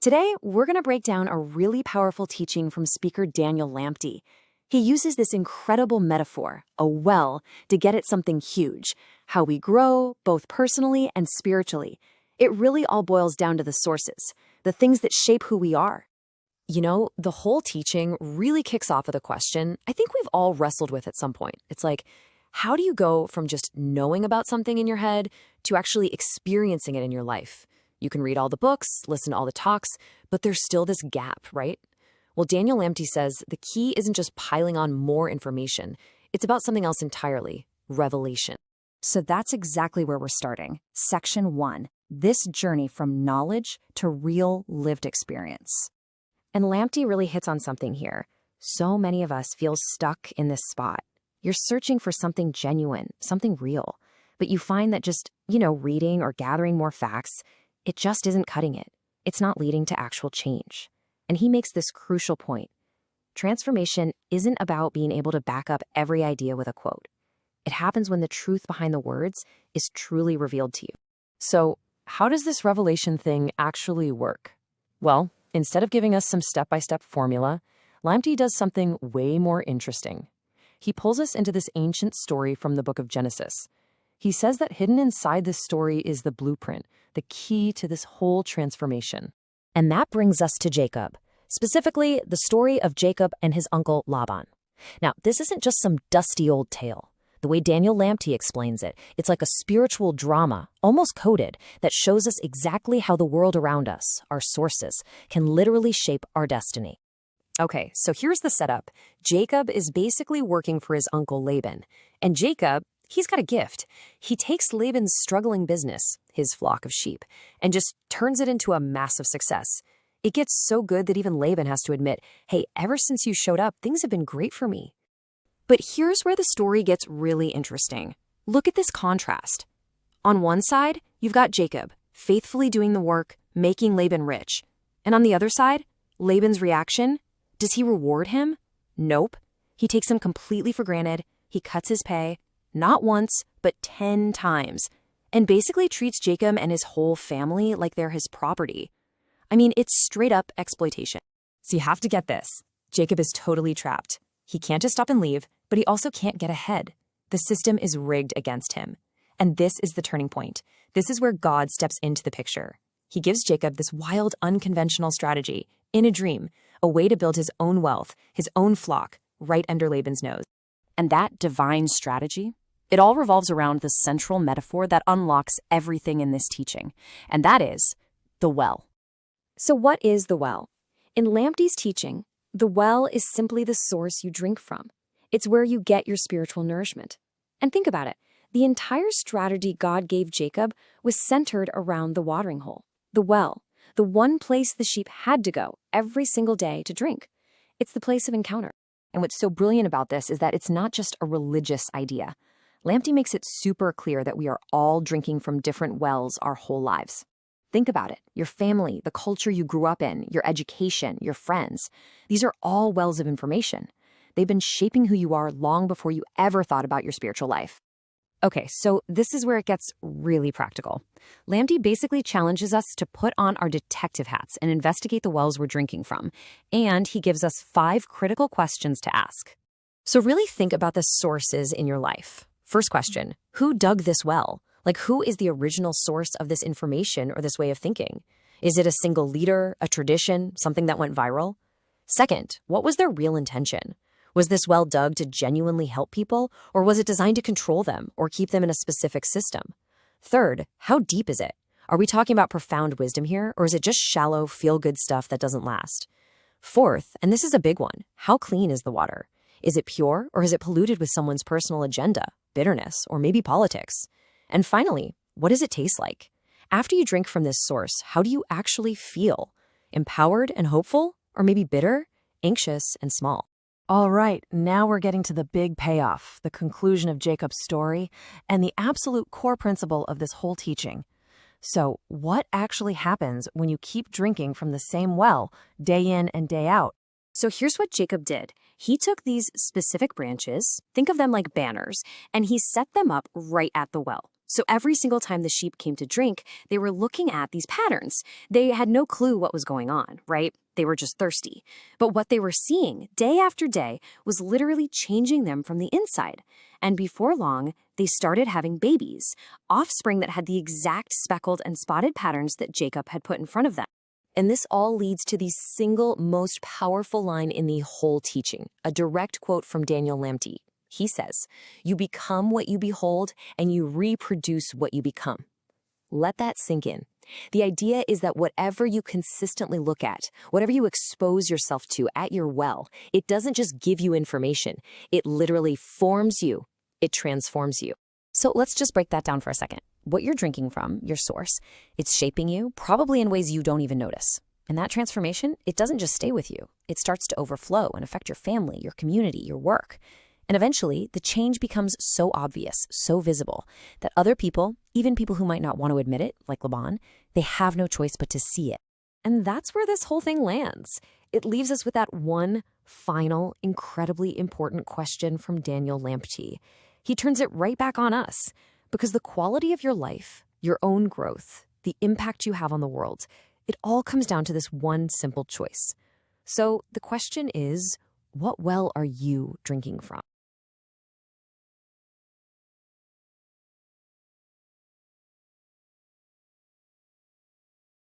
Today, we're going to break down a really powerful teaching from speaker Daniel Lamptey. He uses this incredible metaphor, a well, to get at something huge, how we grow, both personally and spiritually. It really all boils down to the sources, the things that shape who we are. You know, the whole teaching really kicks off with a question I think we've all wrestled with at some point. It's like, how do you go from just knowing about something in your head to actually experiencing it in your life? You can read all the books, listen to all the talks, but there's still this gap, right? Well, Daniel Lamptey says the key isn't just piling on more information. It's about something else entirely, revelation. So that's exactly where we're starting. Section 1, this journey from knowledge to real lived experience. And Lamptey really hits on something here. So many of us feel stuck in this spot. You're searching for something genuine, something real, but you find that just, reading or gathering more facts, it just isn't cutting it. It's not leading to actual change. And he makes this crucial point. Transformation isn't about being able to back up every idea with a quote. It happens when the truth behind the words is truly revealed to you. So, how does this revelation thing actually work? Well, instead of giving us some step-by-step formula, Lamptey does something way more interesting. He pulls us into this ancient story from the book of Genesis. He says that hidden inside this story is the blueprint, the key to this whole transformation. And that brings us to Jacob, specifically the story of Jacob and his uncle Laban. Now, this isn't just some dusty old tale. The way Daniel Lamptey explains it, it's like a spiritual drama, almost coded, that shows us exactly how the world around us, our sources, can literally shape our destiny. Okay, so here's the setup. Jacob is basically working for his uncle Laban. And Jacob, he's got a gift. He takes Laban's struggling business, his flock of sheep, and just turns it into a massive success. It gets so good that even Laban has to admit, hey, ever since you showed up, things have been great for me. But here's where the story gets really interesting. Look at this contrast. On one side, you've got Jacob, faithfully doing the work, making Laban rich. And on the other side, Laban's reaction. Does he reward him? Nope. He takes him completely for granted. He cuts his pay, not once, but 10 times, and basically treats Jacob and his whole family like they're his property. I mean, it's straight up exploitation. So you have to get this. Jacob is totally trapped. He can't just stop and leave, but he also can't get ahead. The system is rigged against him. And this is the turning point. This is where God steps into the picture. He gives Jacob this wild, unconventional strategy, in a dream, a way to build his own wealth, his own flock, right under Laban's nose. And that divine strategy, it all revolves around the central metaphor that unlocks everything in this teaching, and that is the well. So what is the well? In Lamptey's teaching, the well is simply the source you drink from. It's where you get your spiritual nourishment. And think about it. The entire strategy God gave Jacob was centered around the watering hole, the well, the one place the sheep had to go every single day to drink. It's the place of encounter. And what's so brilliant about this is that it's not just a religious idea. Lamptey makes it super clear that we are all drinking from different wells our whole lives. Think about it. Your family, the culture you grew up in, your education, your friends. These are all wells of information. They've been shaping who you are long before you ever thought about your spiritual life. Okay, so this is where it gets really practical. Lamptey basically challenges us to put on our detective hats and investigate the wells we're drinking from. And he gives us 5 critical questions to ask. So really think about the sources in your life. First question, who dug this well? Like, who is the original source of this information or this way of thinking? Is it a single leader, a tradition, something that went viral? Second, what was their real intention? Was this well dug to genuinely help people, or was it designed to control them or keep them in a specific system? Third, how deep is it? Are we talking about profound wisdom here, or is it just shallow, feel-good stuff that doesn't last? Fourth, and this is a big one, how clean is the water? Is it pure, or is it polluted with someone's personal agenda, bitterness, or maybe politics? And finally, what does it taste like? After you drink from this source, how do you actually feel? Empowered and hopeful, or maybe bitter, anxious, and small? All right, now we're getting to the big payoff, the conclusion of Jacob's story, and the absolute core principle of this whole teaching. So, what actually happens when you keep drinking from the same well, day in and day out? So here's what Jacob did. He took these specific branches, think of them like banners, and he set them up right at the well. So every single time the sheep came to drink, they were looking at these patterns. They had no clue what was going on, right? They were just thirsty. But what they were seeing day after day was literally changing them from the inside. And before long, they started having babies, offspring that had the exact speckled and spotted patterns that Jacob had put in front of them. And this all leads to the single most powerful line in the whole teaching, a direct quote from Daniel Lamptey. He says, "You become what you behold, and you reproduce what you become." Let that sink in. The idea is that whatever you consistently look at, whatever you expose yourself to at your well, it doesn't just give you information. It literally forms you. It transforms you. So let's just break that down for a second. What you're drinking from, your source, it's shaping you, probably in ways you don't even notice. And that transformation, it doesn't just stay with you. It starts to overflow and affect your family, your community, your work. And eventually, the change becomes so obvious, so visible, that other people, even people who might not want to admit it, like Laban, they have no choice but to see it. And that's where this whole thing lands. It leaves us with that one final, incredibly important question from Daniel Lamptey. He turns it right back on us, because the quality of your life, your own growth, the impact you have on the world, it all comes down to this one simple choice. So the question is, what well are you drinking from?